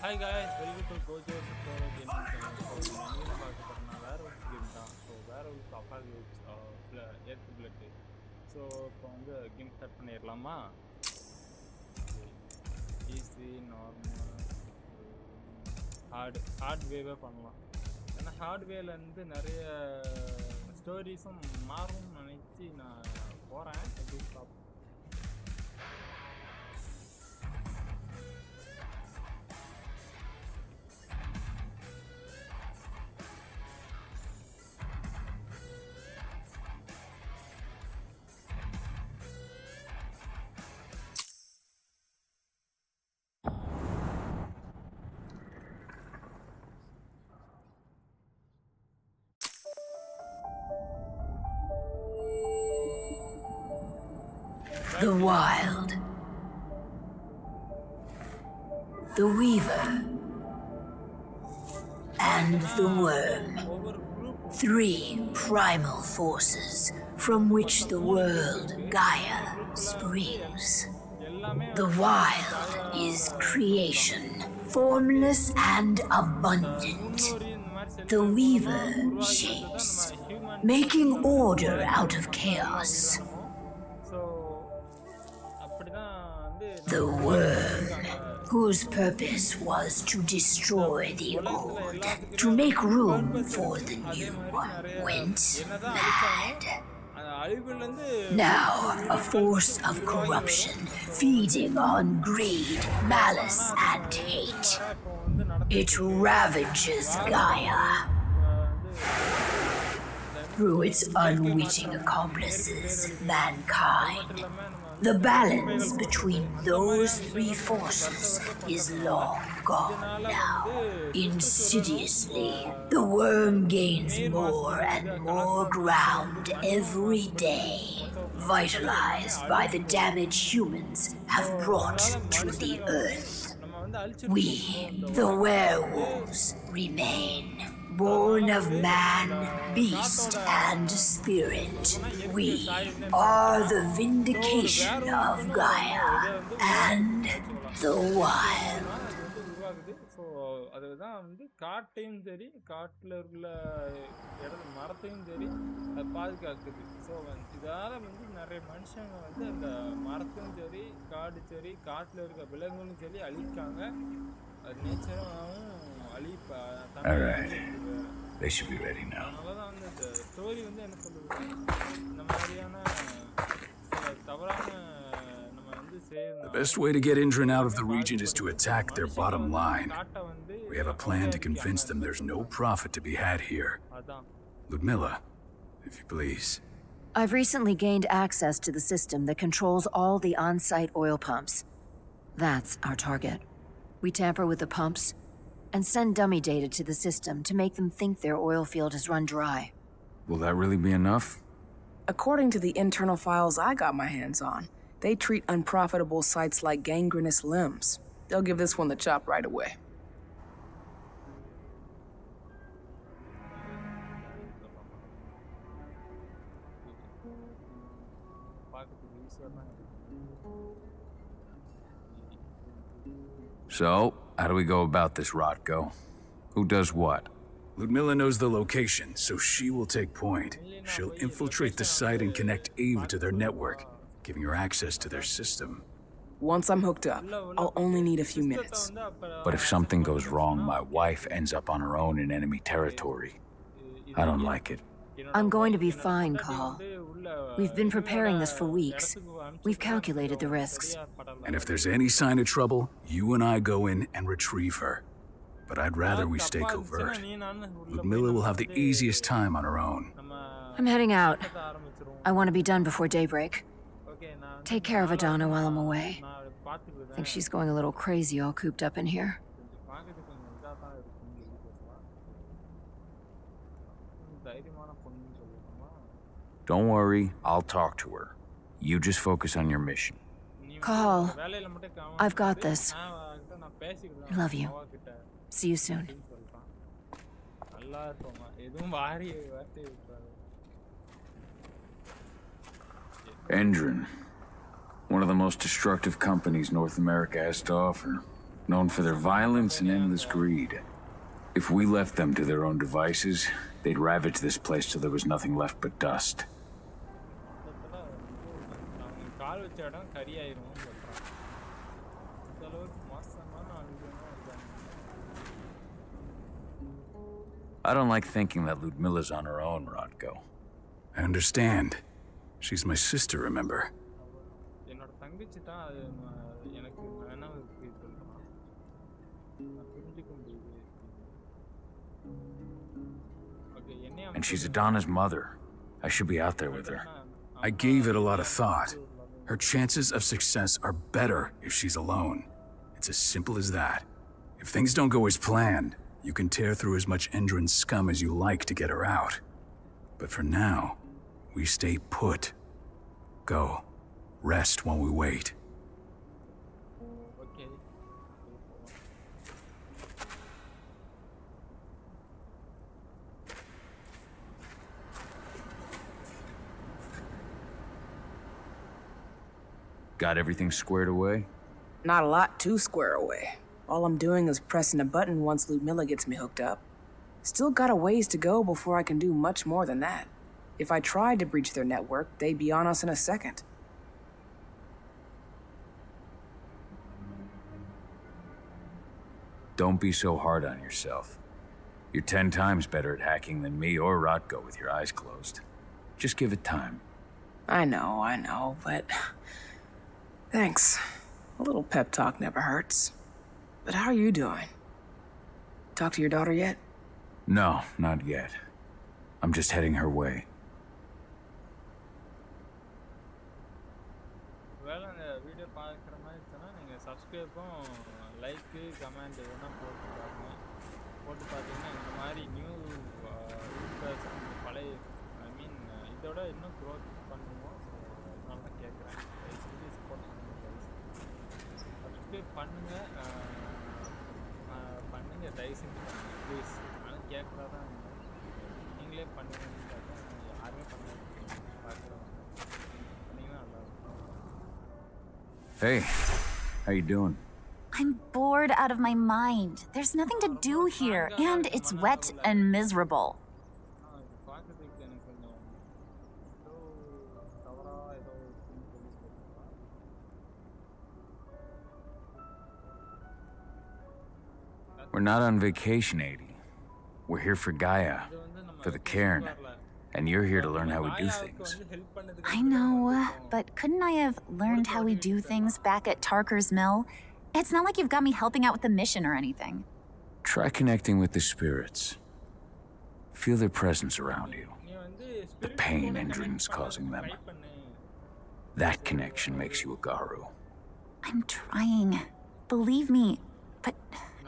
Hi guys, welcome to Gojo Tutorial Gaming Channel. So நம்ம பார்க்க போறோம்னா Werewolf கேம் தான். So Werewolf Apocalypse earth blood. So இப்போ வந்து கேம் ஸ்டார்ட் பண்ணிடலாமா? ஈஸி, நார்மல், ஹார்ட்வேவே பண்ணலாம். ஏன்னா ஹார்ட்வேர்லேருந்து நிறைய ஸ்டோரிஸும் மாறும்னு நினச்சி நான் போகிறேன். எப்படி பார்ப்போம். The Wild, the Weaver, and the Worm. Three primal forces from which the world Gaia springs. The Wild is creation, formless and abundant. The Weaver shapes, making order out of chaos. The Worm, whose purpose was to destroy the old, to make room for the new, went mad. Now, a force of corruption, feeding on greed, malice, and hate. It ravages Gaia. Through its unwitting accomplices, mankind. The balance between those three forces is long gone now. Insidiously, the worm gains more and more ground every day, vitalized by the damage humans have brought to the earth. We, the werewolves, remain. Born of man, beast, and spirit, we are the vindication of Gaia and the Wild. So அதுதான் வந்து காட்டையும் சரி, காட்டில் உள்ள மரத்தையும் சரி அது பாதுகாக்குது. So இதால் வந்து நிறைய மனுஷங்க வந்து அந்த மரத்தையும் சரி, காடு சரி, காட்டில் இருக்க விலங்குகளும் சரி அழிக்காங்க. அது நேச்சராகவும் அழிப்பா. They should be ready now. அதனாலதான் வந்து இந்த ஸ்டோரி வந்து என்ன சொல்லுது, இந்த மாதிரியான தவறான நம்ம வந்து The best way to get Indran out of the region is to attack their bottom line. We have a plan to convince them there's no profit to be had here. Ludmilla, if you please. I've recently gained access to the system that controls all the on-site oil pumps. That's our target. We tamper with the pumps and send dummy data to the system to make them think their oil field has run dry. Will that really be enough? According to the internal files I got my hands on, they treat unprofitable sites like gangrenous limbs. They'll give this one the chop right away. So, how do we go about this, Rotko? Who does what? Ludmilla knows the location, so she will take point. She'll infiltrate the site and connect Ava to their network, giving her access to their system. Once I'm hooked up, I'll only need a few minutes. But if something goes wrong, my wife ends up on her own in enemy territory. I don't like it. I'm going to be fine, Carl. We've been preparing this for weeks. We've calculated the risks. And if there's any sign of trouble, you and I go in and retrieve her. But I'd rather we stay covert. Ludmilla will have the easiest time on her own. I'm heading out. I want to be done before daybreak. Take care of Adana while I'm away. I think she's going a little crazy all cooped up in here. Don't worry, I'll talk to her. You just focus on your mission. Carl, I've got this. I love you. See you soon. Indran, one of the most destructive companies North America has to offer. known for their violence and endless greed. If we left them to their own devices, they'd ravage this place till there was nothing left but dust. கால் வச்ச இடம் கரியாயிரும் சொல்றான். அந்த அளவுக்கு மோசமான ஆளுங்க இருக்காங்க. I don't like thinking that Ludmilla's on her own, Rodko. I understand. She's my sister, remember? என்னோட தங்கச்சி தான் அது எனக்கு நினைவு சொல்றான். நான் புரிஞ்சுக்க முடியுது. ஓகே என்னைய And she's Adana's mother. I should be out there with her. I gave it a lot of thought. Her chances of success are better if she's alone. It's as simple as that. If things don't go as planned, you can tear through as much Endron scum as you like to get her out. But for now, we stay put. Go. Rest while we wait. Okay. Got everything squared away? Not a lot to square away. All I'm doing is pressing a button once Ludmilla gets me hooked up. Still got a ways to go before I can do much more than that. If I tried to breach their network, they'd be on us in a second. Don't be so hard on yourself. You're 10 times better at hacking than me or Rotko with your eyes closed. Just give it time. I know, but... Thanks. A little pep talk never hurts. But how are you doing? Talk to your daughter yet? No, not yet. I'm just heading her way. வேலை அந்த video பார்க்குற மாதிரி இருந்துச்சுன்னா நீங்கள் சப்ஸ்கிரைப்பும் like comment எதுனா போட்டு பார்த்தீங்கன்னா இந்த மாதிரி நியூ யூடியூபர்ஸ் பழைய ஐ மீன் இதோட இன்னும் க்ரோத் பண்ணுவோம். ஸோ அதனால தான் கேட்குறேன். செஞ்சு சப்போர்ட் பண்ணுங்கள். சப்ஸ்கிரைப் பண்ணுங்கள் தயவு செஞ்சு பண்ணுங்கள் ப்ளீஸ். ஆனால் கேட்குறா தான் நீங்களே பண்ணுங்கன்னு பார்த்தா யாருமே பண்ண பார்க்குறோம். பண்ணிங்கன்னா நல்லாயிருக்கும். Hey, how you doing? I'm bored out of my mind. There's nothing to do here, and it's wet and miserable. பார்க்குறதுக்கு எனக்கு கொஞ்சம் ஏதோ தவறாக ஏதோ We're not on vacation, 80. We're here for Gaia, for the cairn, and you're here to learn how we do things. I know, but couldn't I have learned how we do things back at Tarker's Mill? It's not like you've got me helping out with the mission or anything. Try connecting with the spirits. Feel their presence around you. The pain Endron's causing them. That connection makes you a Garu. I'm trying. Believe me, but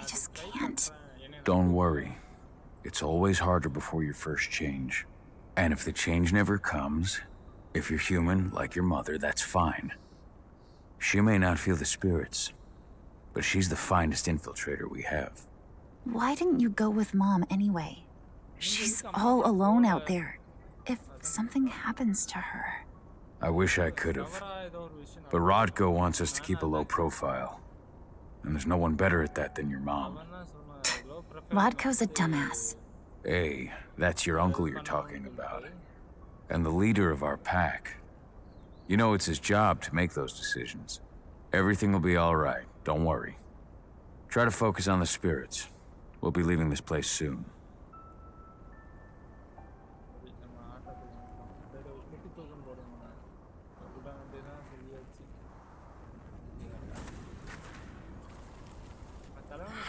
I just can't. Don't worry. It's always harder before your first change. And if the change never comes, if you're human like your mother, that's fine. She may not feel the spirits, but she's the finest infiltrator we have. Why didn't you go with Mom anyway? She's all alone out there. If something happens to her... I wish I could have. But Rodko wants us to keep a low profile. And there's no one better at that than your mom. Rodko's a dumbass. Hey, that's your uncle you're talking about. And the leader of our pack. You know it's his job to make those decisions. Everything will be all right, don't worry. Try to focus on the spirits. We'll be leaving this place soon.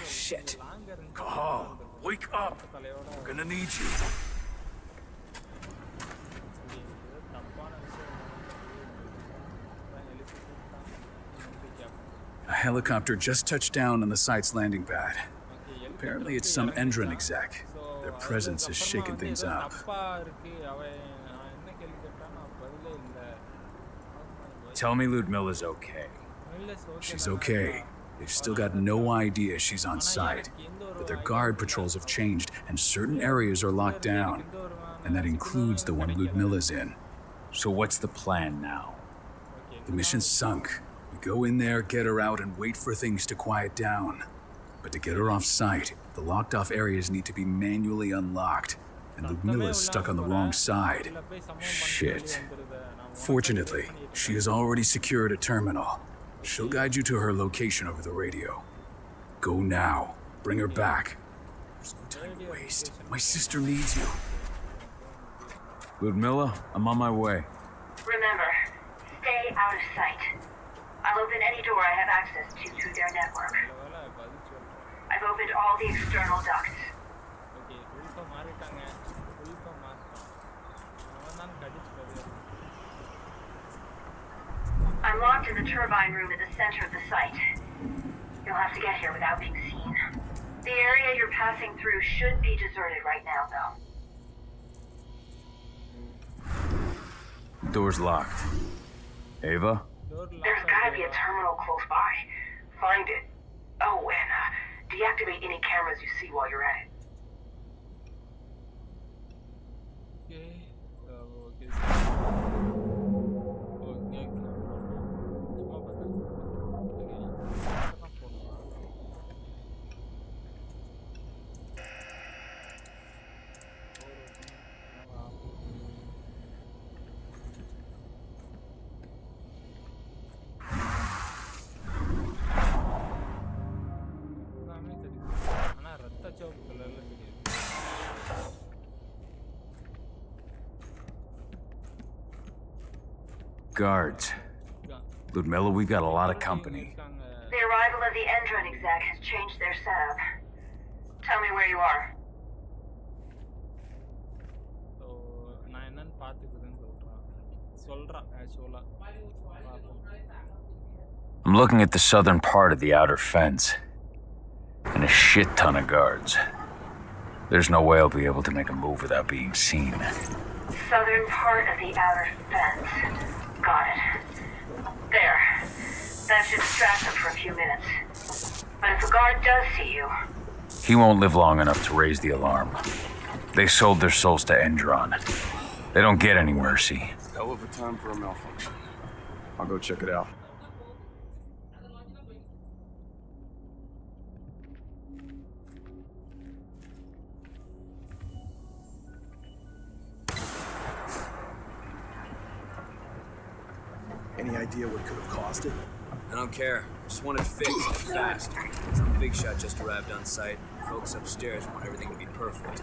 Shit. Call. Wake up. We're gonna need you. A helicopter just touched down on the site's landing pad. Apparently it's some Endron exec. Their presence has shaken things up. Tell me Ludmilla's okay. She's okay. They've still got no idea she's on site, but their guard patrols have changed and certain areas are locked down, and that includes the one Ludmilla's in. So what's the plan now? The mission's sunk. We Go in there, get her out, and wait for things to quiet down. But to get her off site, the locked-off areas need to be manually unlocked. And Ludmilla's stuck on the wrong side. Shit. Fortunately, she has already secured a terminal. She'll guide you to her location over the radio. Go now. Bring her back. There's no time to waste. My sister needs you. Ludmilla, I'm on my way. Remember, stay out of sight. I'll open any door I have access to through their network. I've opened all the external ducts. I'm locked in the turbine room at the center of the site. You'll have to get here without being seen. The area you're passing through should be deserted right now, though. Door's locked. Ava? There's gotta be a terminal close by. Find it. Oh, and deactivate any cameras you see while you're at it. Guards. Ludmilla, we got a lot of company. The arrival of the Endron exec has changed their setup. Tell me where you are. I'm looking at the southern part of the outer fence. And a shit ton of guards. There's no way I'll be able to make a move without being seen. Southern part of the outer fence. Got it. There. That should distract them for a few minutes. But if a guard does see you... He won't live long enough to raise the alarm. They sold their souls to Endron. They don't get any mercy. Hell of a time for a malfunction. I'll go check it out. Any idea what could have caused it? I don't care. Just want it fixed fast. Some big shot just arrived on site. Folks upstairs want everything to be perfect.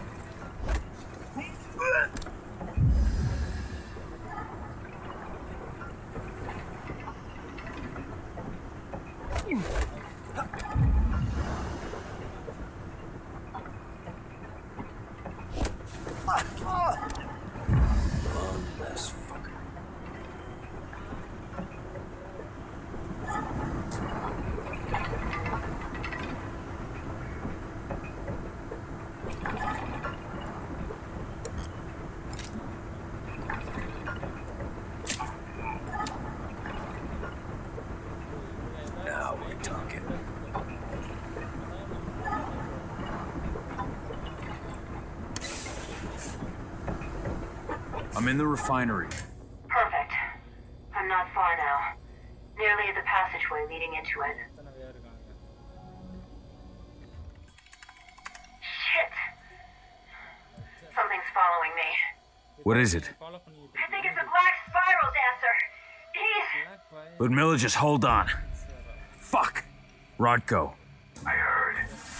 I'm in the refinery. Perfect. I'm not far now. Nearly at the passageway leading into it. Shit! Something's following me. What is it? I think it's a black spiral dancer. He's... Ludmilla, just hold on. Fuck. Rodko. I heard.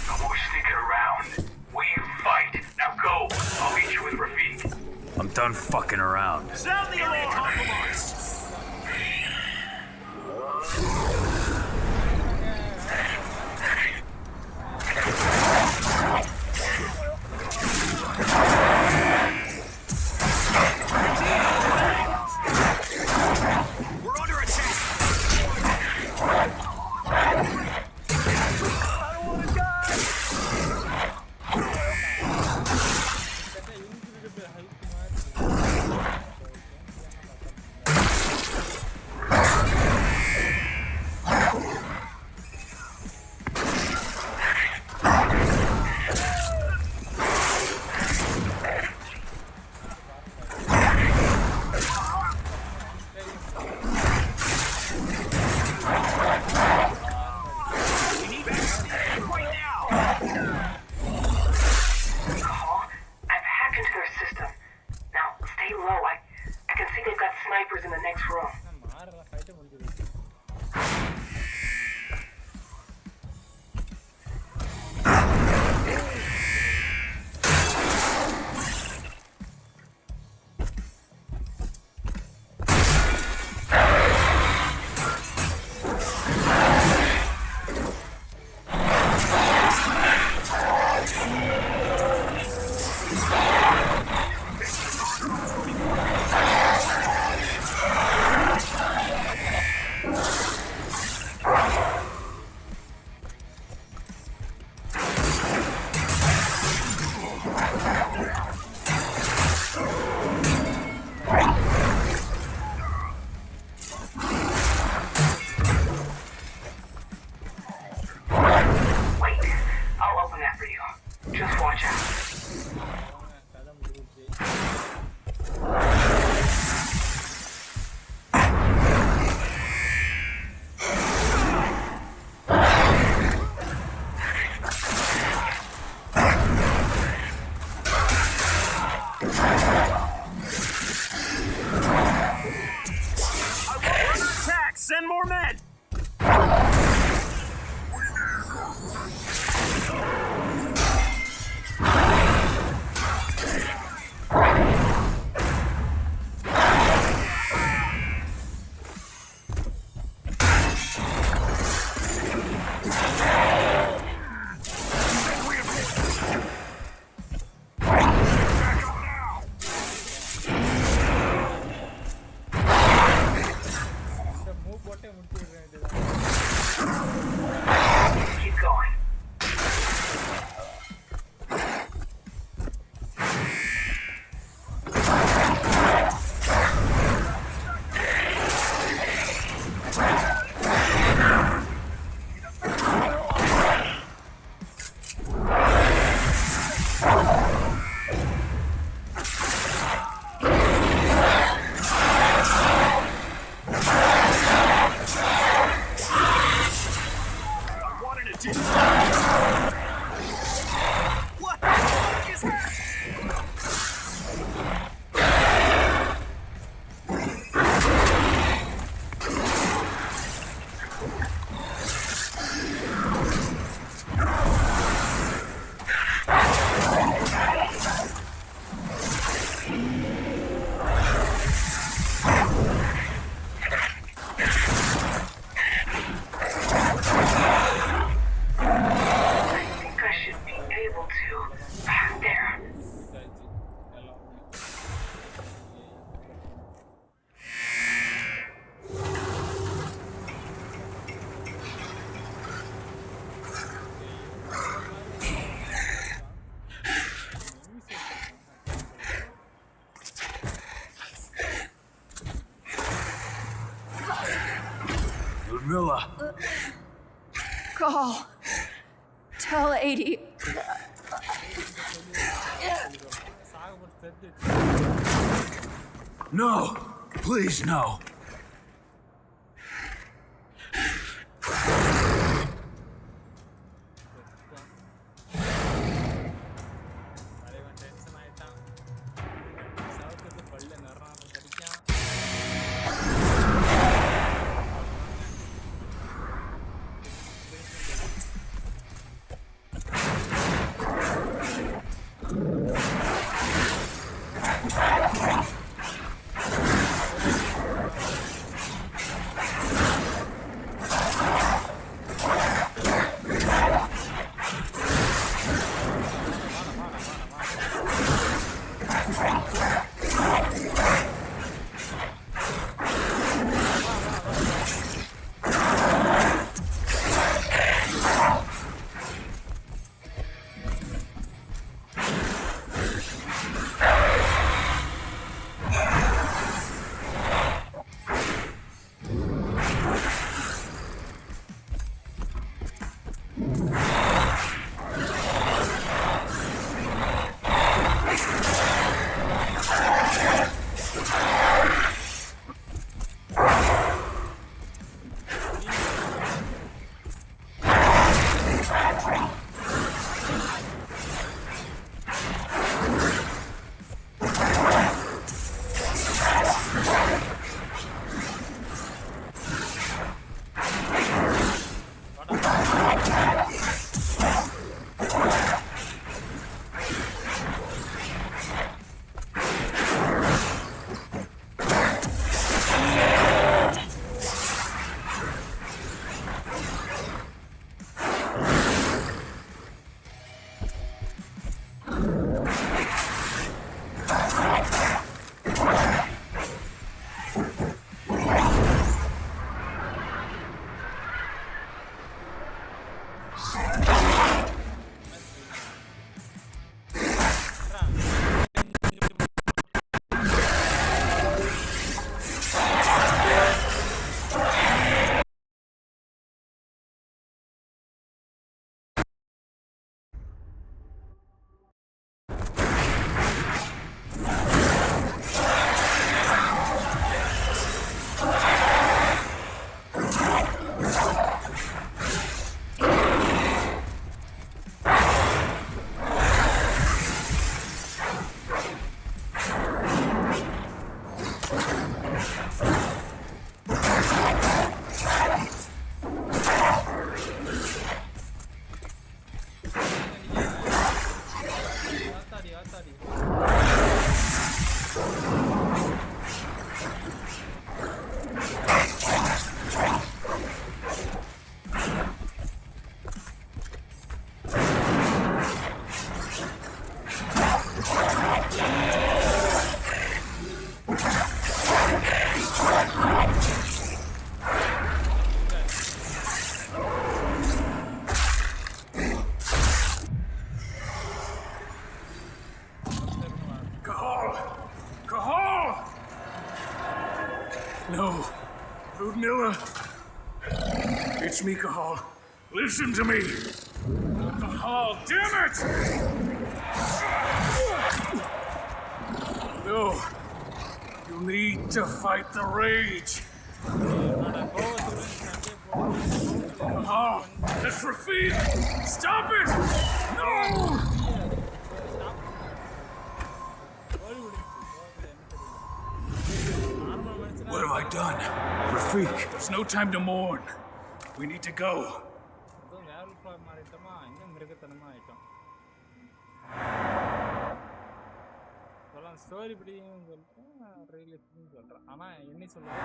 No more sneaking around. We fight. Now go. I'll meet you with Rafik. I'm done fucking around. Sound the alarm! We're under attack! I don't want to die! What the fuck is happening? Ludmilla! Call. Tell 80. No! Please, no! No. Ludmilla. It's me, Cahal. Listen to me. Cahal, damn it! No. You need to fight the rage. Oh, that's Rafid! Stop it! No! What have I done? Rafik, there's no time to mourn. We need to go. Story பிடிக்கும் சொல்றேன், ரியலிஸ்டிக்னு சொல்றேன். ஆனா என்ன சொல்றேன்,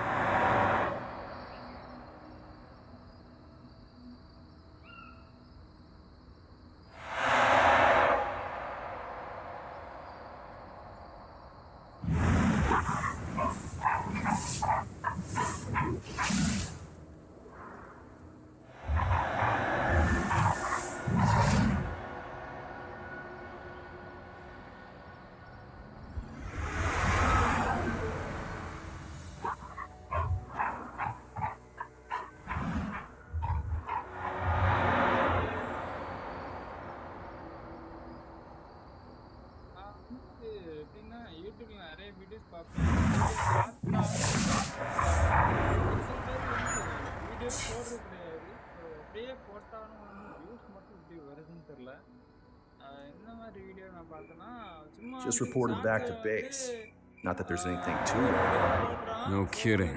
எப்படின்னா யூடியூப்ல நிறைய videos பார்ப்பேன். வீடியோஸ் போடுறது கிடையாது, அப்படியே போட்டாலும் வியூஸ் மட்டும் இப்படி வருதுன்னு தெரியல. இந்த மாதிரி வீடியோ நான் பார்த்தேன்னா சும்மா Just reported back to base. Not that there's anything to it. No kidding.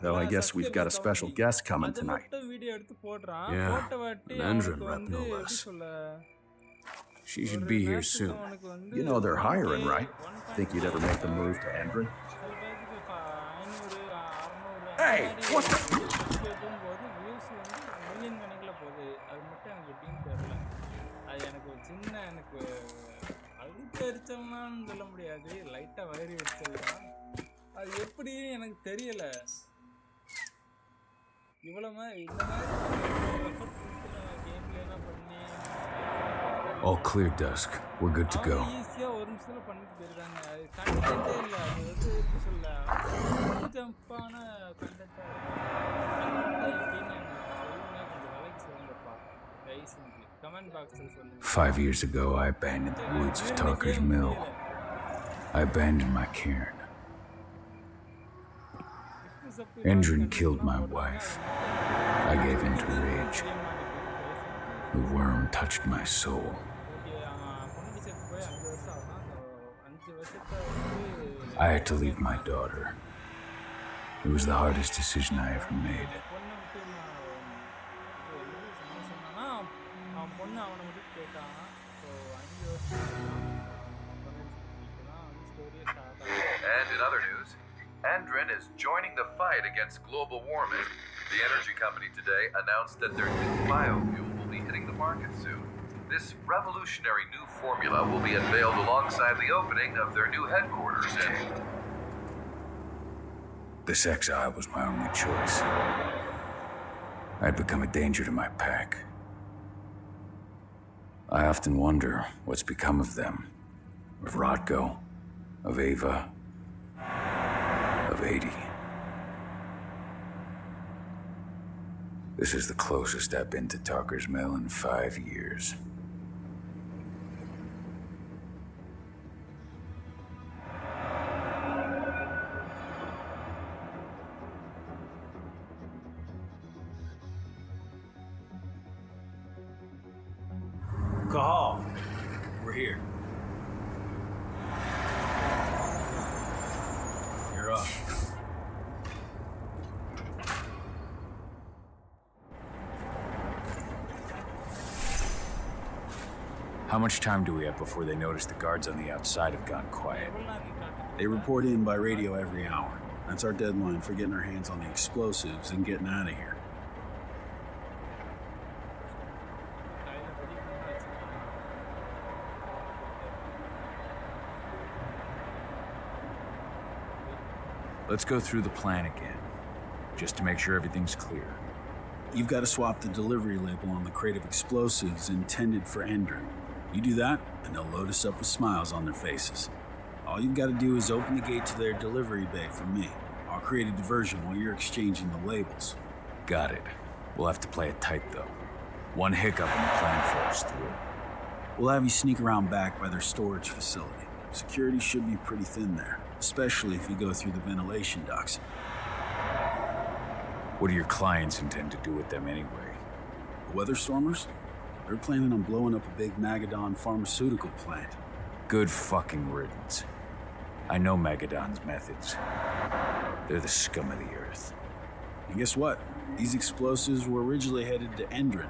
Though I guess we've got a special guest coming tonight. Video எடுத்து போடுறான். Yeah, போட்ட வாட்டி an Andron அவனுக்கு rep, வந்து no எப்படி less. சொல்ல, She should be here soon. You know they're hiring, right? Think you'd ever make the move to Andron? Hey, what the? போது views வந்து மில்லியன் கணக்கில் போகுது. அது மட்டும் எனக்கு எப்படின்னு தெரியல. அது எனக்கு ஒரு சின்ன எனக்கு அழுத்த எரிச்சல்னான்னு சொல்ல முடியாது, லைட்டாக வயிறு எரிச்சல் தான். அது எப்படின்னு எனக்கு தெரியல. இவ்வளோ இந்த மாதிரி கேம்லாம் பண்ணி All clear, Dusk. We're good to go. ஈஸியாக ஒரு நிமிஷத்தில் பண்ணிட்டு போயிருக்காங்க. அது கண்டென்ட்டே இல்லை, அது வந்து எப்படி சொல்ல, ஜம்ப்பான கண்டென்ட்டாக இருக்கும். எப்படின்னு எனக்கு சொல்லுங்க, கொஞ்சம் விலைக்கு சொல்லுங்கப்பா, ரைசிங்க்கு கமெண்ட் பாக்ஸில் சொல்லுங்கள். 5 years ago, I abandoned the woods of Talker's Mill. I abandoned my cairn. Andron killed my wife. I gave in to rage. The worm touched my soul. I had to leave my daughter. It was the hardest decision I ever made. And in other news, Andron is joining the fight against global warming. The energy company today announced that their new biofuel will be hitting the market soon. This revolutionary new formula will be unveiled alongside the opening of their new headquarters in... This exile was my only choice. I'd become a danger to my pack. I often wonder what's become of them. Of Rodko, of Ava, of 80. This is the closest I've been to Talker's Mill in 5 years. Cahal, we're here. You're up. How much time do we have before they notice the guards on the outside have gone quiet? They report in by radio every hour. That's our deadline for getting our hands on the explosives and getting out of here. Let's go through the plan again, just to make sure everything's clear. You've got to swap the delivery label on the crate of explosives intended for Andron. You do that, and they'll load us up with smiles on their faces. All you've got to do is open the gate to their delivery bay for me. I'll create a diversion while you're exchanging the labels. Got it. We'll have to play it tight, though. One hiccup and the plan falls through. We'll have you sneak around back by their storage facility. Security should be pretty thin there, especially if you go through the ventilation ducts. What do your clients intend to do with them anyway? The Weatherstormers? They're planning on blowing up a big Magadon pharmaceutical plant. Good fucking riddance. I know Magadon's methods. They're the scum of the earth. And guess what? These explosives were originally headed to Endron,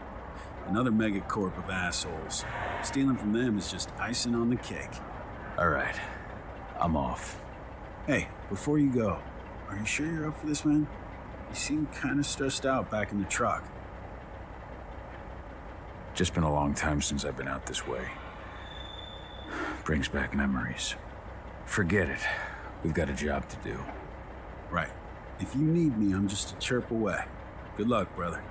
another megacorp of assholes. Stealing from them is just icing on the cake. All right, I'm off. Hey, before you go, are you sure you're up for this, man? You seem kind of stressed out back in the truck. Just been a long time since I've been out this way. Brings back memories. Forget it. We've got a job to do. Right. If you need me, I'm just a chirp away. Good luck, brother.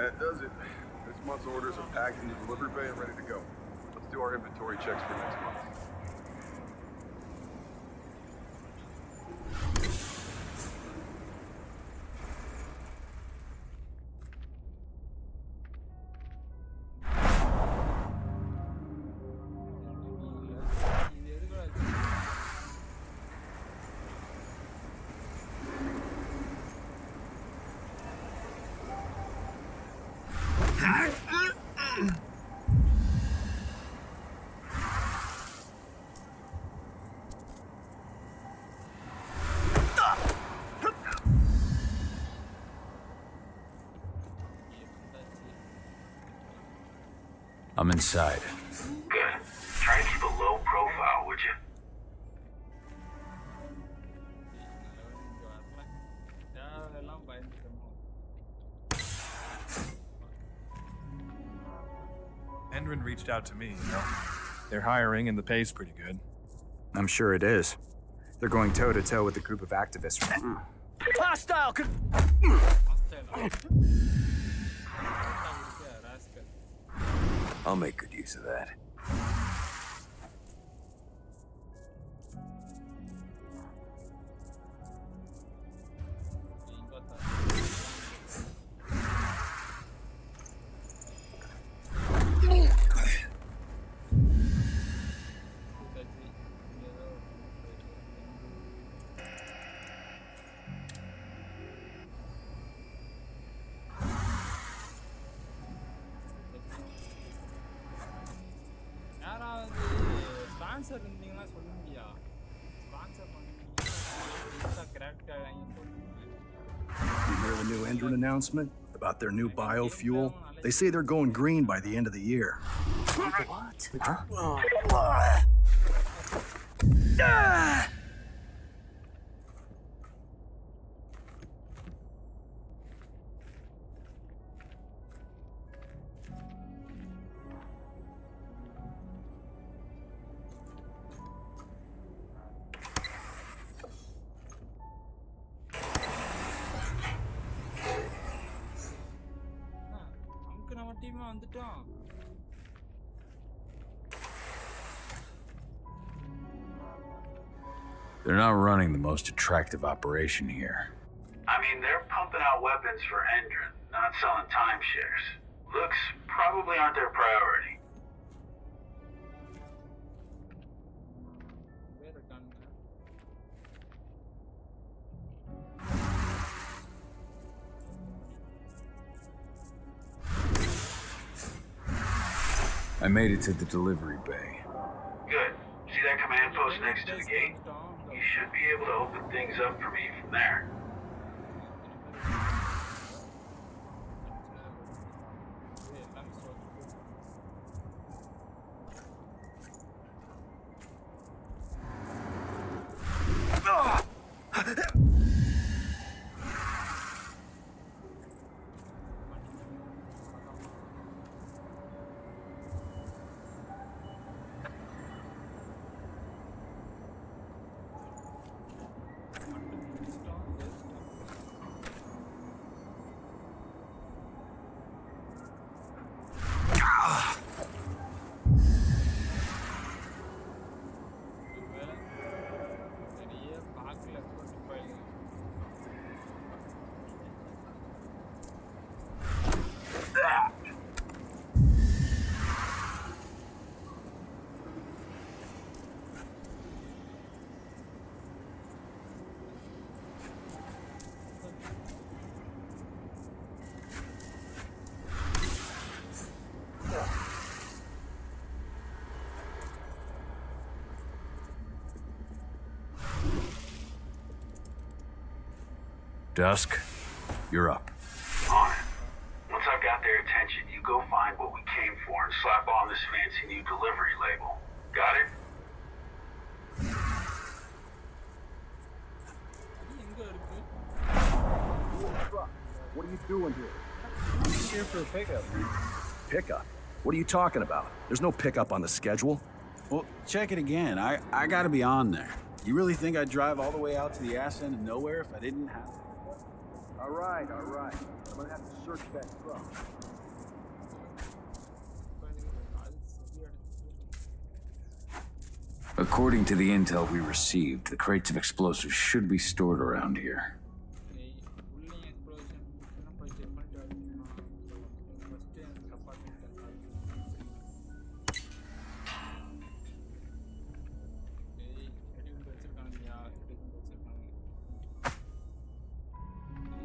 That does it. This month's orders are packed in the delivery bay and ready to go. Let's do our inventory checks for next month. I'm inside. Good. Try to keep a low profile, would you? Endron reached out to me, you know. They're hiring and the pay's pretty good. I'm sure it is. They're going toe-to-toe with a group of activists. Hostile! I'll make good use of that. Sponsor இருந்தீங்கன்னா சொல்ல முடியா sponsor பண்ணீங்கன்னா கரெக்டா வாங்கி போட்டுருங்க. You hear the new Endron announcement about their new biofuel? They say they're going green by the end of the year. What? நமக்கு நம்ம டீமா வந்துட்டோம். They're not running the most attractive operation here. I mean, they're pumping out weapons for Endron, not selling timeshares. Looks probably aren't their priority. I made it to the delivery bay. Good. See that command post next to the gate? You should be able to open things up for me from there. Dusk, you're up. On it. Once I've got their attention, you go find what we came for and slap on this fancy new delivery label. Got it? What are you doing here? Here for a pickup. Pickup? What are you talking about? There's no pickup on the schedule. Well, check it again. I gotta be on there. You really think I'd drive all the way out to the ass end of nowhere if I didn't have to? All right. I'm gonna have to search that truck. According to the intel we received, the crates of explosives should be stored around here.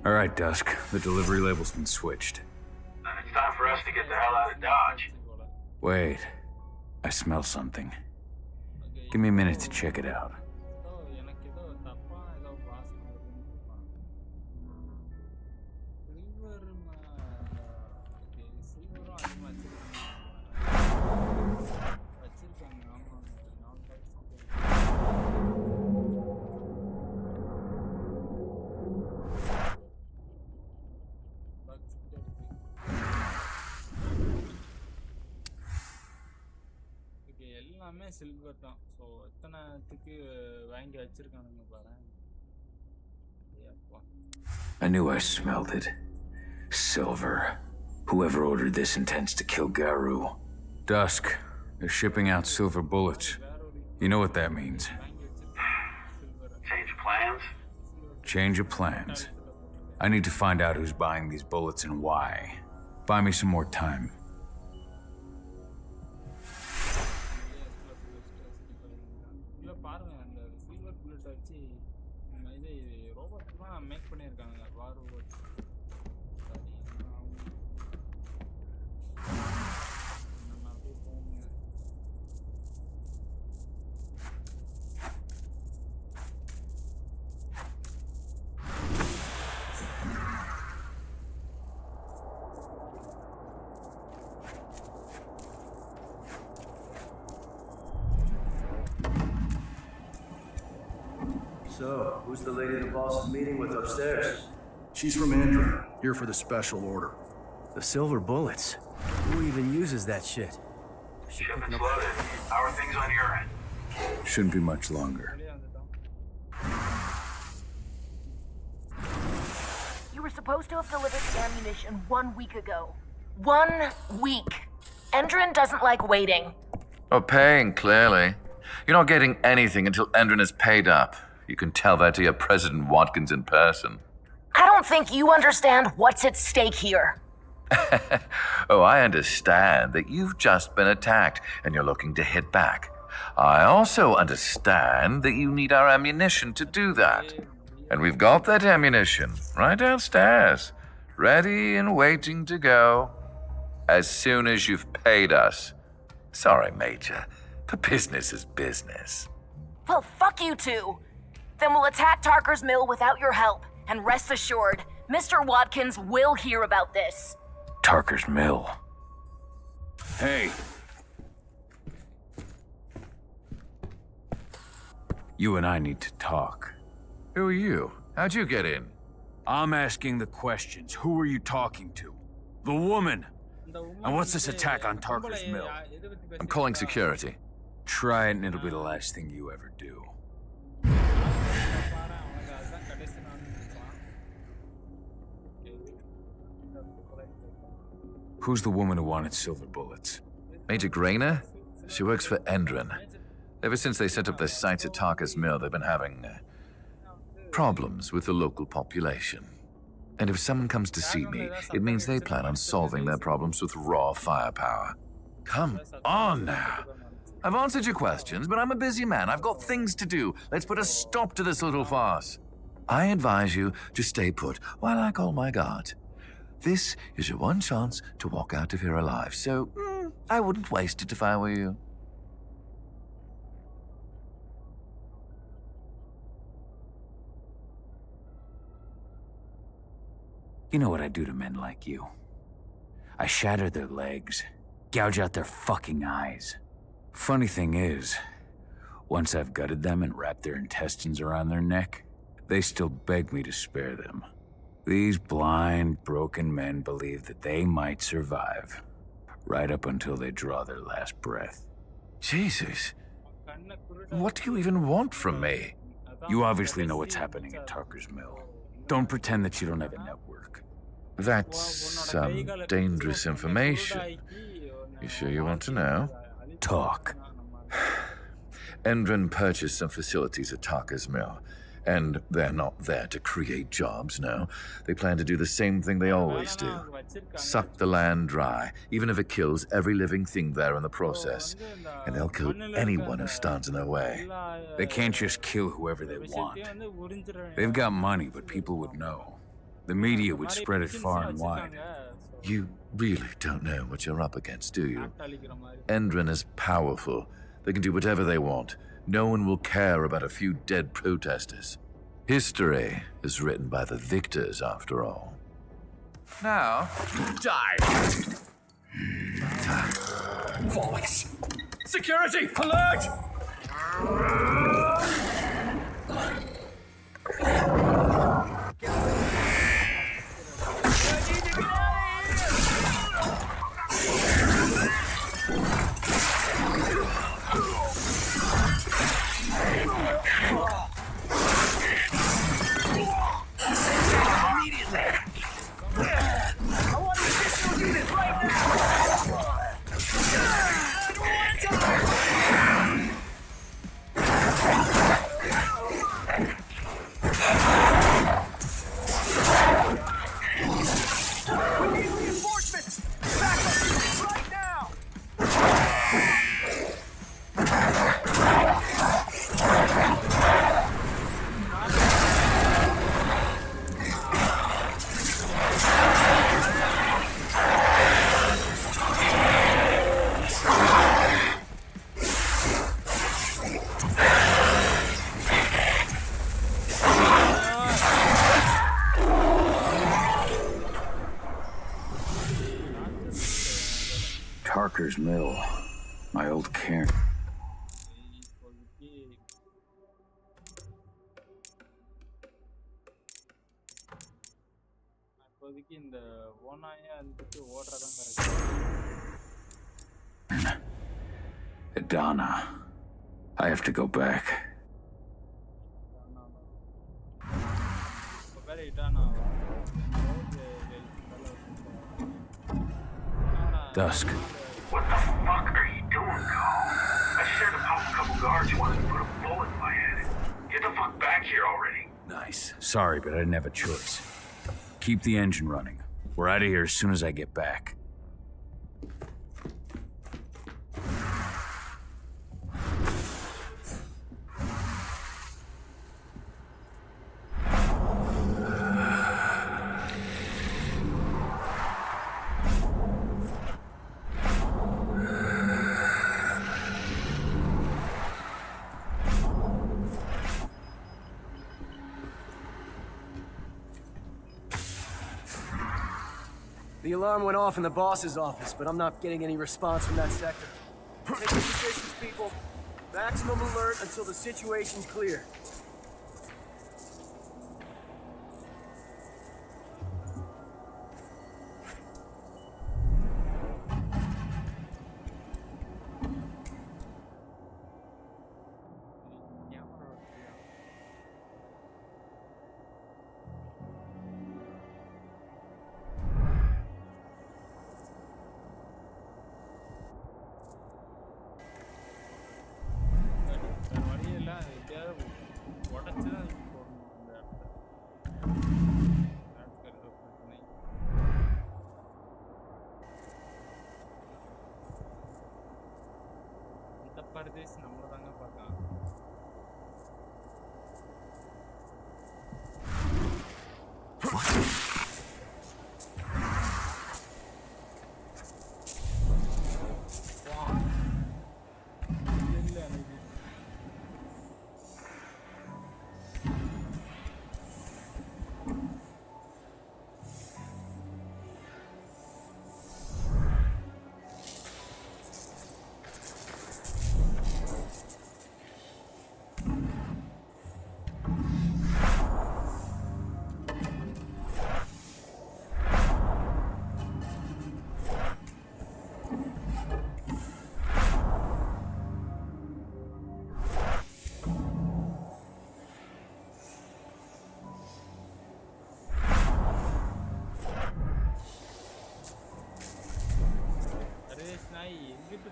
All right, Dusk. The delivery label's been switched. Then it's time for us to get the hell out of Dodge. Wait. I smell something. Give me a minute to check it out. எல்லாமே silver தான். So எத்தனைத்துக்கு வாங்கி வச்சிருக்கானுங்க பாரு. I knew I smelled it. Silver. Whoever ordered this intends to kill Garu. Dusk. They're shipping out silver bullets. You know what that means. Change of plans? Change of plans. I need to find out who's buying these bullets and why. Buy me some more time. பாருங்க அந்த silver bullet வச்சு இது ரோபோட்லாம் make பண்ணியிருக்காங்க. வார் robot. நம்ம அப்படியே போங்க. So, who's the lady the boss is meeting with upstairs? She's from Andrew, here for the special order. The silver bullets. Who even uses that shit? Shipment's loaded. How are things on your end? Shouldn't be much longer. You were supposed to have delivered the ammunition 1 week ago. 1 week. Endrin doesn't like waiting. Oh, paying, clearly. You're not getting anything until Endrin is paid up. You can tell that to your President Watkins in person. I don't think you understand what's at stake here. Oh, I understand that you've just been attacked and you're looking to hit back. I also understand that you need our ammunition to do that. And we've got that ammunition right downstairs, ready and waiting to go as soon as you've paid us. Sorry, Major, but business is business. Well, fuck you two. Then we'll attack Tarker's Mill without your help. And rest assured, Mr. Watkins will hear about this. Tarker's Mill. Hey. You and I need to talk. Who are you? How'd you get in? I'm asking the questions. Who are you talking to? The woman. And what's this attack on Tarker's Mill? I'm calling security. Try it and it'll be the last thing you ever do. Who's the woman who wanted silver bullets? Major Grainer? She works for Endrin. Ever since they set up their sights at Tarker's Mill, they've been having problems with the local population. And if someone comes to see me, it means they plan on solving their problems with raw firepower. Come on now. I've answered your questions, but I'm a busy man. I've got things to do. Let's put a stop to this little farce. I advise you to stay put while I call my guard. This is your one chance to walk out of here alive, so I wouldn't waste it if I were you. You know what I do to men like you. I shatter their legs, gouge out their fucking eyes. Funny thing is, once I've gutted them and wrapped their intestines around their neck, they still beg me to spare them. These blind, broken men believe that they might survive, right up until they draw their last breath. Jesus. What do you even want from me? You obviously know what's happening at Tarker's Mill. Don't pretend that you don't have a network. That's some dangerous information. You sure you want to know? Talk. Endron purchased some facilities at Tarker's Mill, and they're not there to create jobs, no. They plan to do the same thing they always do. Suck the land dry, even if it kills every living thing there in the process. And they'll kill anyone who stands in their way. They can't just kill whoever they want. They've got money, but people would know. The media would spread it far and wide. You really don't know what you're up against, do you? Endron is powerful. They can do whatever they want. No one will care about a few dead protesters. History is written by the victors, after all. Now, die! Bollocks! Security, alert! Tarker's Mill, my old cairn. Adana. I have to go back. Dusk. What the fuck are you doing, Cole? I just had to pop a couple guards who wanted to put a bullet in my head. Get the fuck back here already. Nice. Sorry, but I didn't have a choice. Keep the engine running. We're out of here as soon as I get back. The alarm went off in the boss's office, but I'm not getting any response from that sector. Take your positions, people. Maximum alert until the situation's clear.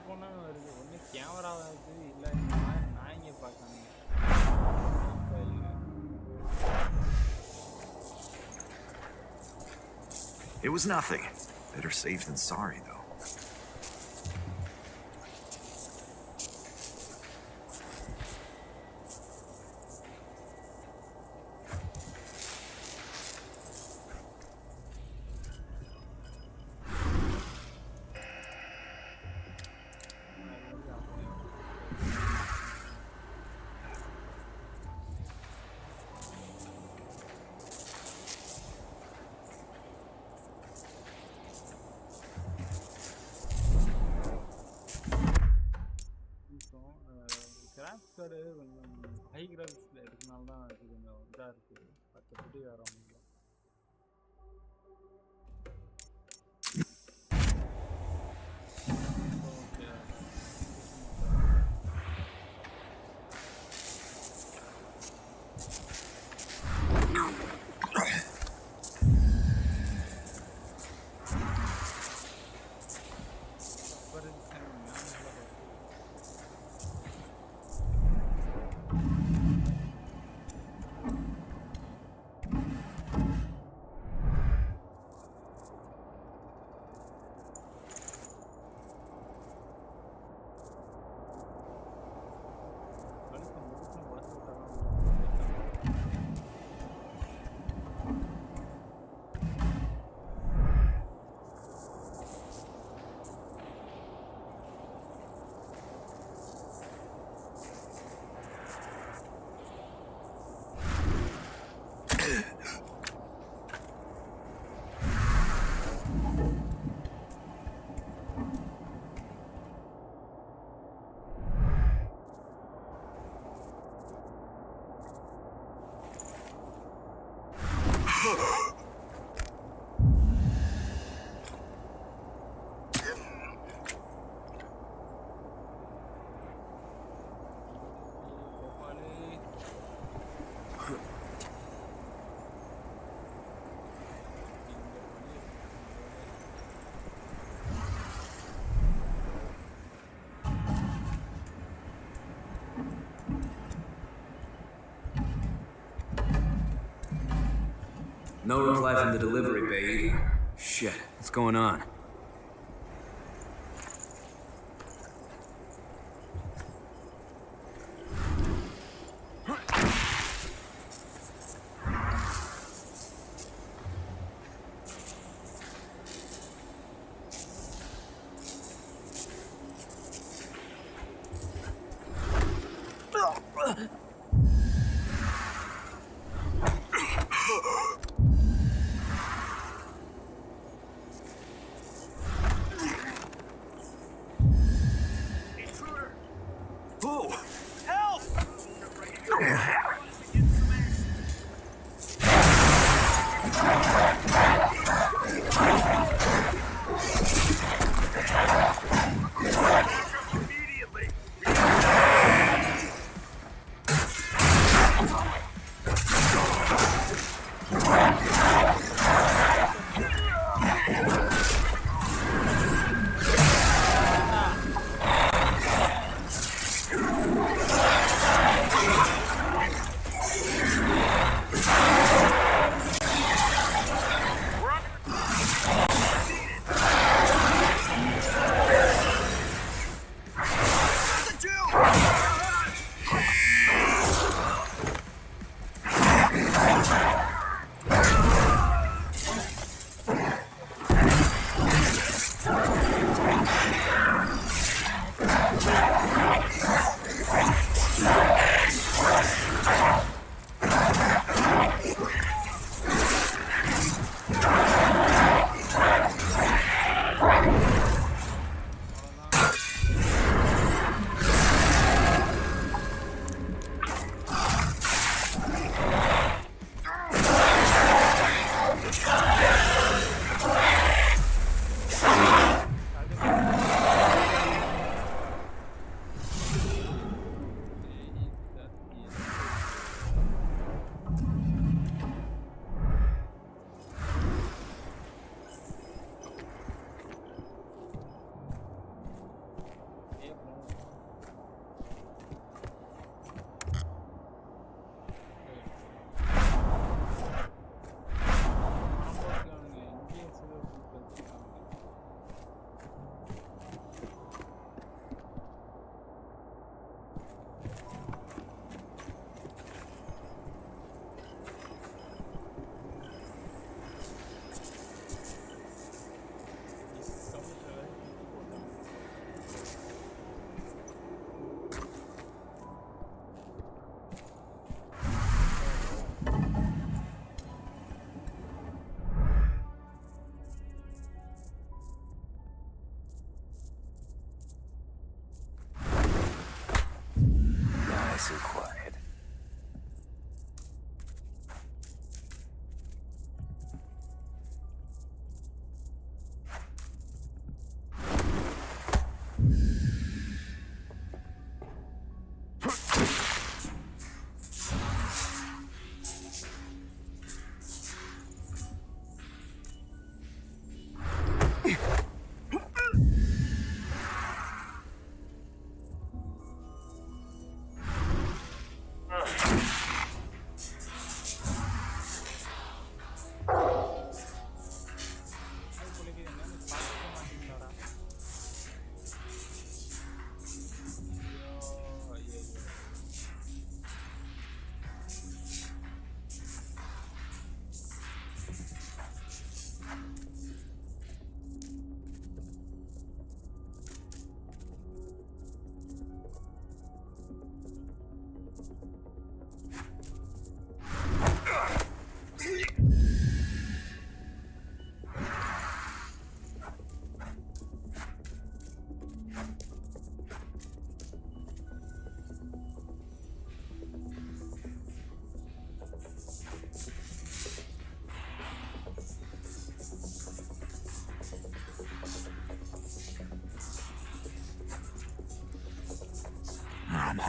போனாலும் வருது. ஒண்ணு camera வருது, இல்ல இந்த மாதிரி நாய்ங்க பார்க்கானுங்க. It was nothing. Better safe than sorry, though. Crafts card கொஞ்சம் high கிராஃபிக்ஸ்ல இருக்கனால தான் அது கொஞ்சம் இதாக இருக்குது. மற்றபடி வேற ஒன்றும் இல்லை. No reply from the delivery bay either. Shit, what's going on?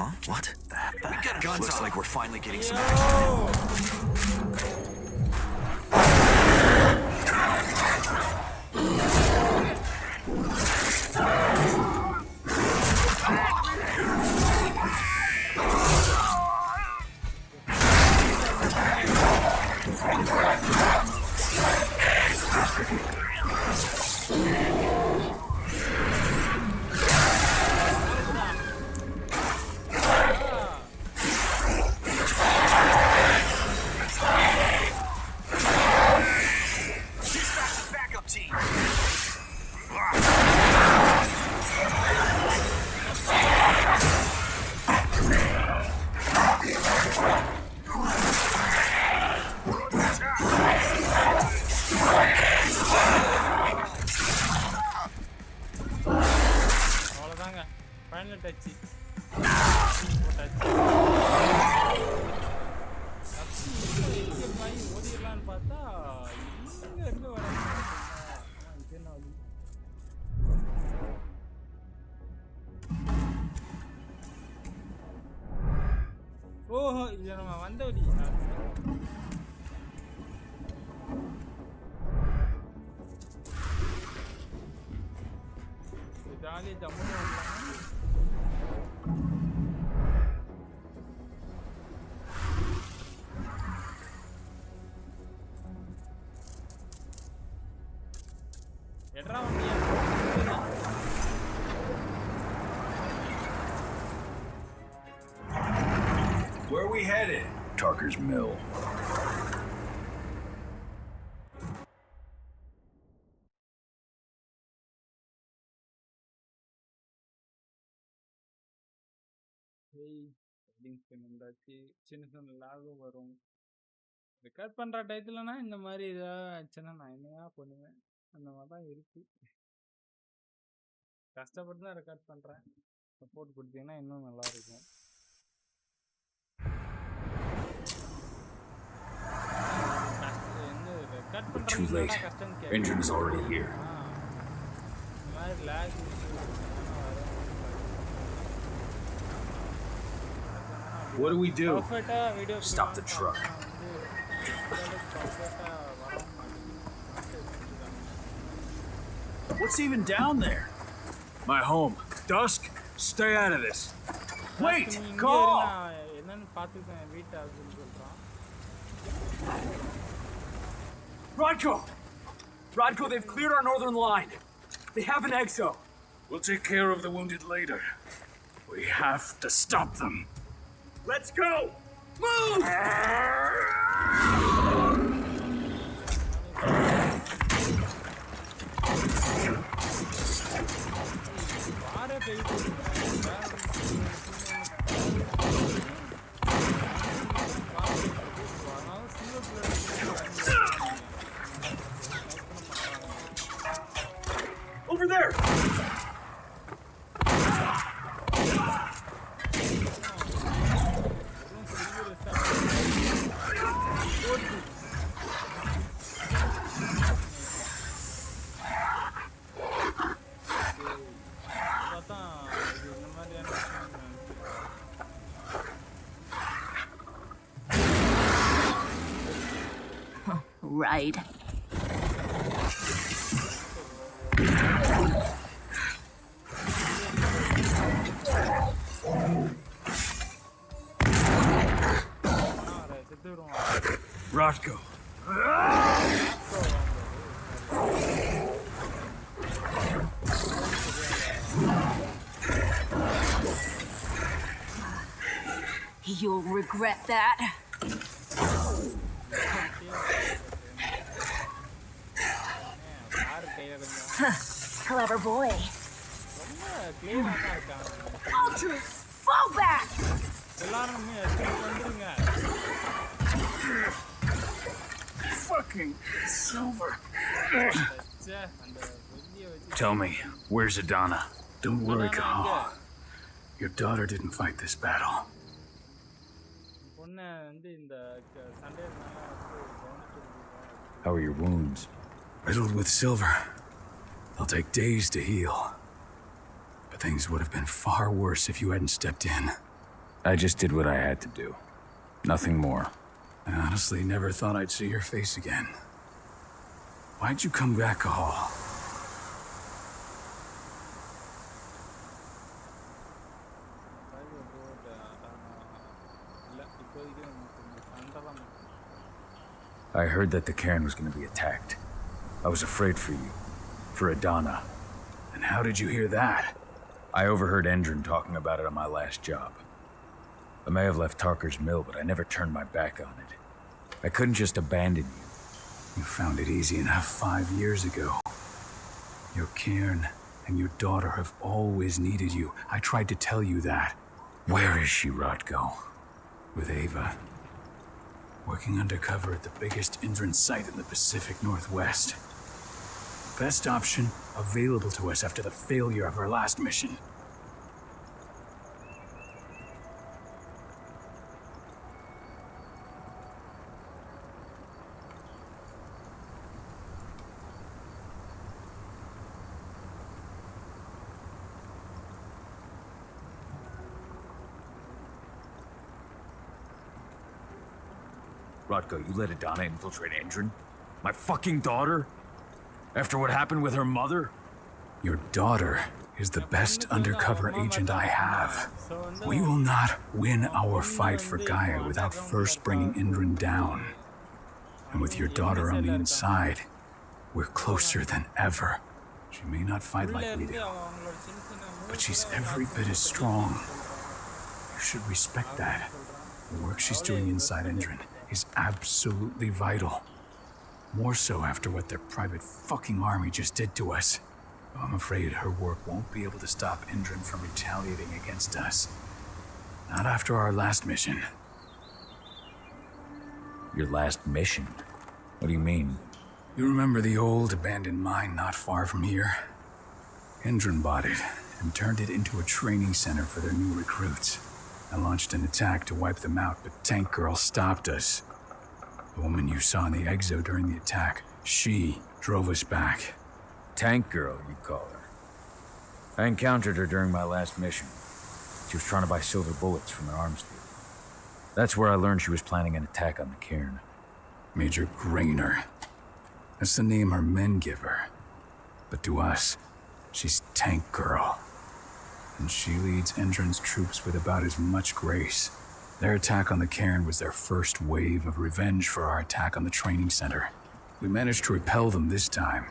Huh? What? We got guns. Looks like we're finally getting some அவ்வளோதாங்க ஃபைனல் டச்சு ஓடிடலான்னு பார்த்தா இங்க இருந்து வர இது என்ன வழி ஓஹோ இது நம்ம வந்த வழி ஜாலியாக ஜம்முன்னு வரலாம் எட்ரா வண்டியா Where are we headed? Tarker's Mill. வந்தாச்சு சின்ன சின்ன லாகும் வரும் ரெக்கார்ட் பண்ற டயத்துலனா இந்த மாதிரி ஏதாவது ஆச்சுன்னா நான் என்னையா பண்ணுவேன் அந்த மாதிரி தான் இருக்கு கஷ்டப்பட்டு தான் ரெக்கார்ட் பண்றேன் சப்போர்ட் கொடுத்தீங்கன்னா இன்னும் நல்லா இருக்கும் Too late. Engine is already here. இந்த மாதிரி lock What do we do? Stop the truck. What's even down there? My home. Dusk, stay out of this. Wait! Call! Rodko! Rodko, they've cleared our northern line. They have an exo. We'll take care of the wounded later. We have to stop them. Let's go! Move! Over there! Right. Rodko. You'll regret that. Clever boy. Ultra, fall back! Fucking Silver. Tell me, where's Adana? Don't worry, Carl. Your daughter didn't fight this battle. How are your wounds? Riddled with silver. They'll take days to heal. But things would have been far worse if you hadn't stepped in. I just did what I had to do. Nothing more. I honestly never thought I'd see your face again. Why'd you come back, Cahal? I heard that the cairn was going to be attacked. I was afraid for you. For Adana. And how did you hear that? I overheard Endron talking about it on my last job. I may have left Tarker's Mill, but I never turned my back on it. I couldn't just abandon you. You found it easy enough 5 years ago. Your cairn and your daughter have always needed you. I tried to tell you that. Where is she, Rodko? With Ava. Working undercover at the biggest Endron site in the Pacific Northwest. Best option available to us after the failure of our last mission. Rodko, you let Adana infiltrate Endron? My fucking daughter? After what happened with her mother? Your daughter is the best undercover agent I have. We will not win our fight for Gaia without first bringing Endron down. And with your daughter on the inside, we're closer than ever. She may not fight like we do, but she's every bit as strong. You should respect that. The work she's doing inside Endron is absolutely vital. More so after what their private fucking army just did to us. I'm afraid her work won't be able to stop Endron from retaliating against us. Not after our last mission. Your last mission? What do you mean? You remember the old abandoned mine not far from here? Endron bought it and turned it into a training center for their new recruits. I launched an attack to wipe them out, but Tank Girl stopped us. The woman you saw in the exo during the attack, she drove us back. Tank Girl, you call her. I encountered her during my last mission. She was trying to buy silver bullets from an arms dealer. That's where I learned she was planning an attack on the cairn. Major Grainer. That's the name her men give her. But to us, she's Tank Girl. And she leads Endron's troops with about as much grace. Their attack on the cairn was their first wave of revenge for our attack on the training center. We managed to repel them this time,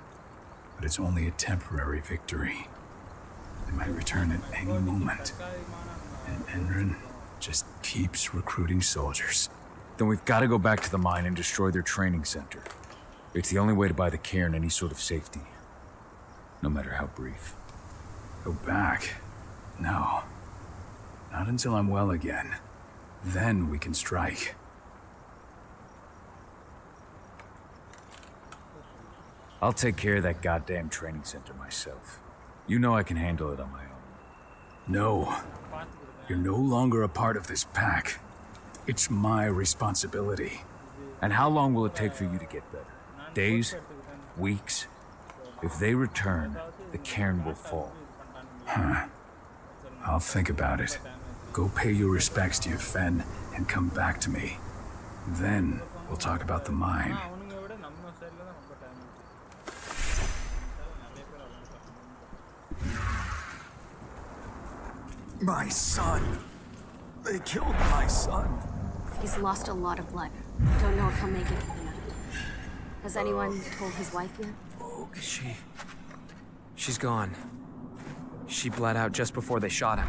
but it's only a temporary victory. They might return at any moment. And Endron just keeps recruiting soldiers. Then we've got to go back to the mine and destroy their training center. It's the only way to buy the cairn any sort of safety. No matter how brief. Go back? No. Not until I'm well again. Then we can strike. I'll take care of that goddamn training center myself. You know I can handle it on my own. No. You're no longer a part of this pack. It's my responsibility. And how long will it take for you to get better? Days? Weeks? If they return, the cairn will fall. Huh. I'll think about it. Go pay your respects to your Fen and come back to me. Then we'll talk about the mine. My son. They killed my son. He's lost a lot of blood. Don't know if he'll make it through the night. Has anyone told his wife yet? Oh, she's gone. She bled out just before they shot him.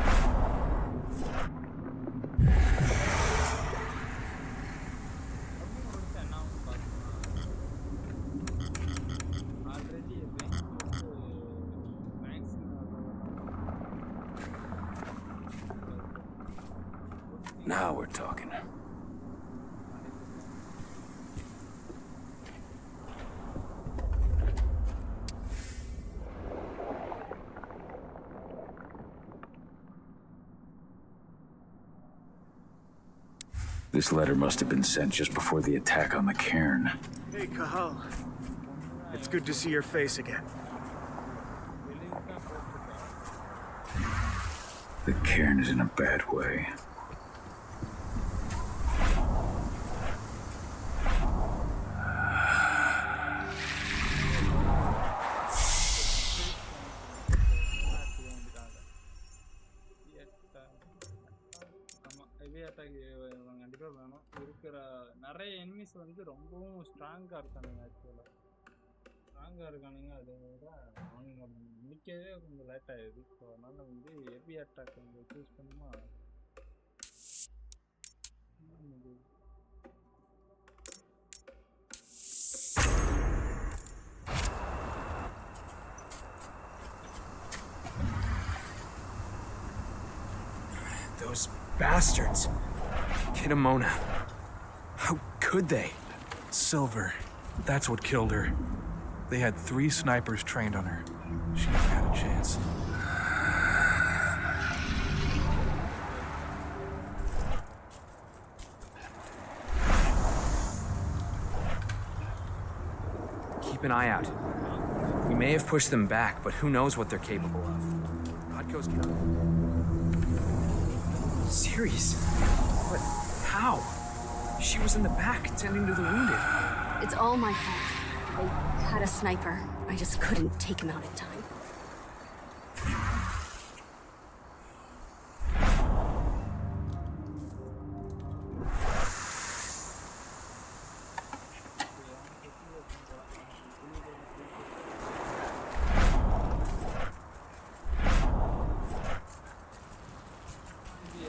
Now we're talking. This letter must have been sent just before the attack on the cairn. Hey, Cahal. It's good to see your face again. The cairn is in a bad way. இருக்கிற நிறைய enemies வந்து ரொம்பவும் ஸ்ட்ராங்கா இருக்கானுங்க. ஆக்சுவலா ஸ்ட்ராங்கா இருக்கானுங்க. அதை விட அவனுங்க முடிக்கவே கொஞ்சம் லேட் ஆயிடுது. ஸோ அதனால வந்து ஹெவி அட்டாக் வந்து சூஸ் பண்ணுமா. Those bastards. Kitamona. How could they? Silver. That's what killed her. They had 3 snipers trained on her. She never had a chance. Keep an eye out. We may have pushed them back, but who knows what they're capable of. Rodko's serious? But how? She was in the back, tending to the wounded. It's all my fault. They had a sniper. I just couldn't take him out in time.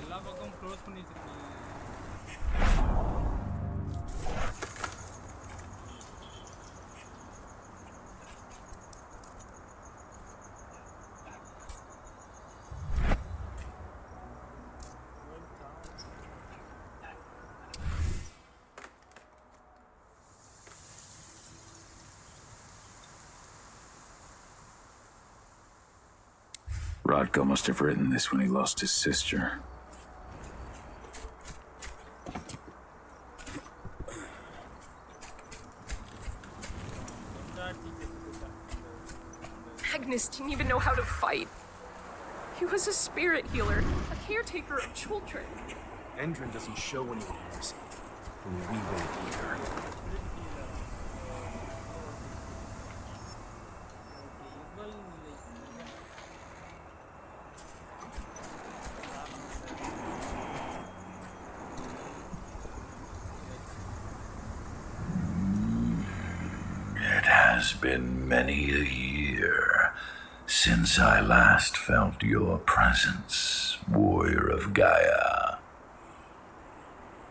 எல்லா பக்கமும் close பண்ணி வச்சிருக்கீங்க. Rodko must have written this when he lost his sister. Magnus didn't even know how to fight. He was a spirit healer, a caretaker of children. Endrin doesn't show any weakness. And we won't either. It has been many a year since I last felt your presence, warrior of Gaia.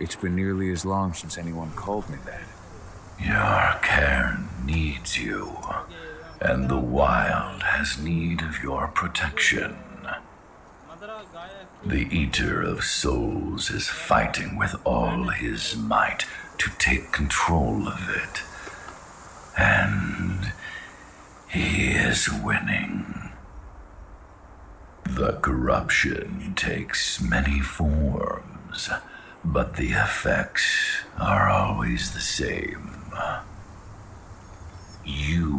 It's been nearly as long since anyone called me that. Your cairn needs you, and the wild has need of your protection. The Eater of Souls is fighting with all his might to take control of it. And he is winning. The corruption takes many forms, but the effects are always the same. You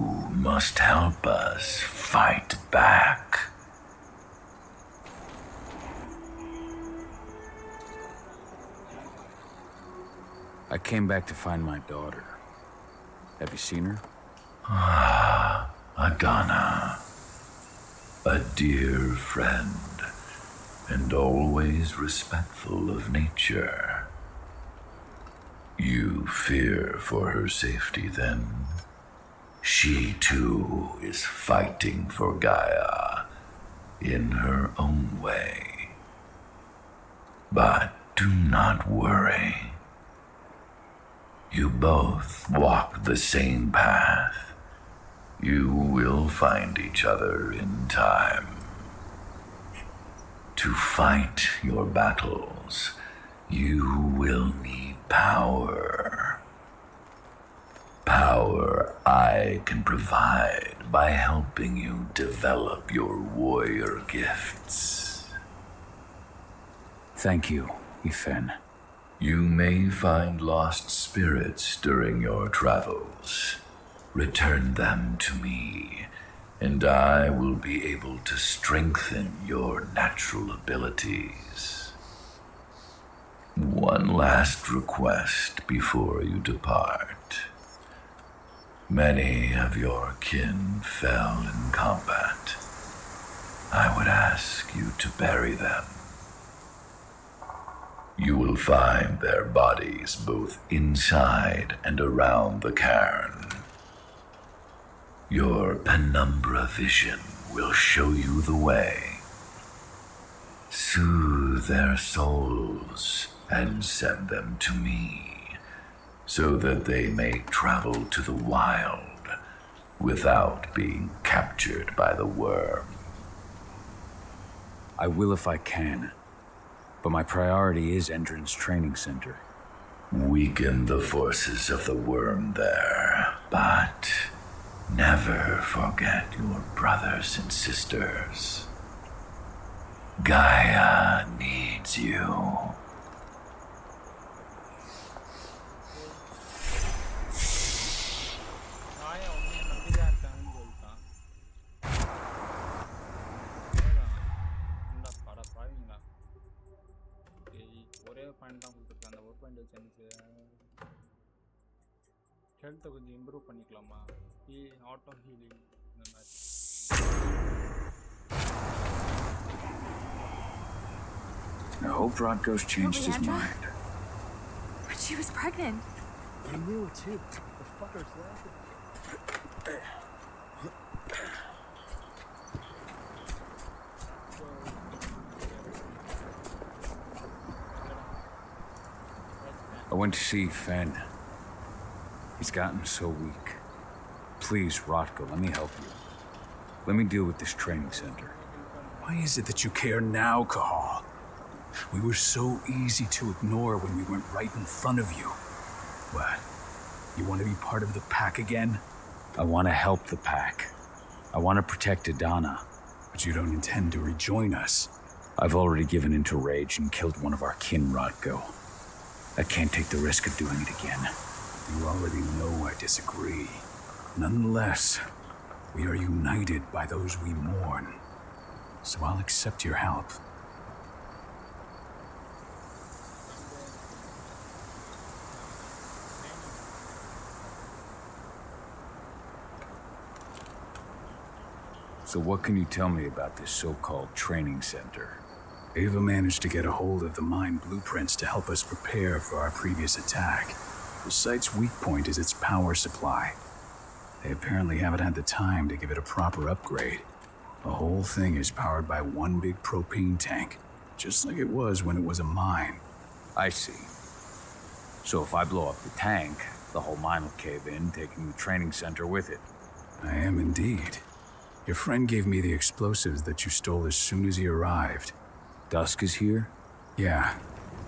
must help us fight back. I came back to find my daughter. Have you seen her? Adana. A dear friend, and always respectful of nature. You fear for her safety, then? She too is fighting for Gaia in her own way. But do not worry. You both walk the same path. You will find each other in time. To fight your battles, you will need power. Power I can provide by helping you develop your warrior gifts. Thank you, Ethan. You may find lost spirits during your travels. Return them to me, and I will be able to strengthen your natural abilities. One last request before you depart. Many of your kin fell in combat. I would ask you to bury them. You will find their bodies both inside and around the cairn. Your penumbra vision will show you the way. Soothe their souls and send them to me, so that they may travel to the wild without being captured by the worm. I will if I can, but my priority is Endron's training center. Weaken the forces of the worm there, but never forget your brothers and sisters. Gaia needs you. ஹெல்த்தை கொஞ்சம் improve பண்ணிக்கலாமா? Auto healing இந்த மாதிரி. I hope Rodko's changed his Leandra? mind. But she was pregnant. I knew it too. The fucker's laughing. I went to see Fen. He's gotten so weak. Please, Rodko, let me help you. Let me deal with this training center. Why is it that you care now, Cahal? We were so easy to ignore when we weren't right in front of you. What? You want to be part of the pack again? I want to help the pack. I want to protect Adana. But you don't intend to rejoin us. I've already given into rage and killed one of our kin, Rodko. I can't take the risk of doing it again. You already know I disagree. Nonetheless, we are united by those we mourn. So I'll accept your help. So what can you tell me about this so-called training center? Ava managed to get a hold of the mine blueprints to help us prepare for our previous attack. The site's weak point is its power supply. They apparently haven't had the time to give it a proper upgrade. The whole thing is powered by one big propane tank, just like it was when it was a mine. I see. So if I blow up the tank, the whole mine will cave in, taking the training center with it. I am indeed. Your friend gave me the explosives that you stole as soon as he arrived. Dusk is here? Yeah.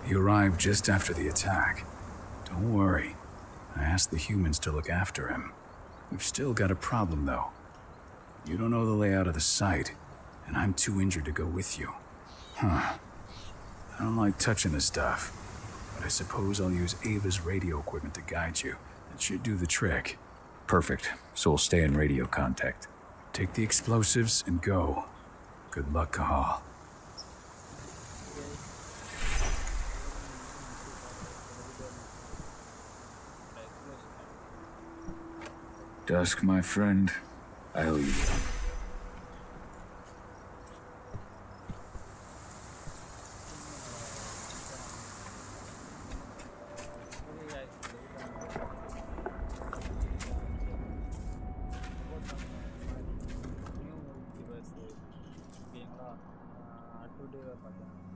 He arrived just after the attack. Don't worry. I asked the humans to look after him. We've still got a problem, though. You don't know the layout of the site, and I'm too injured to go with you. Huh. I don't like touching the stuff, but I suppose I'll use Ava's radio equipment to guide you. That should do the trick. Perfect. So we'll stay in radio contact. Take the explosives and go. Good luck, Cahal. Dusk, my friend, I owe you one. Today பார்த்தேன்.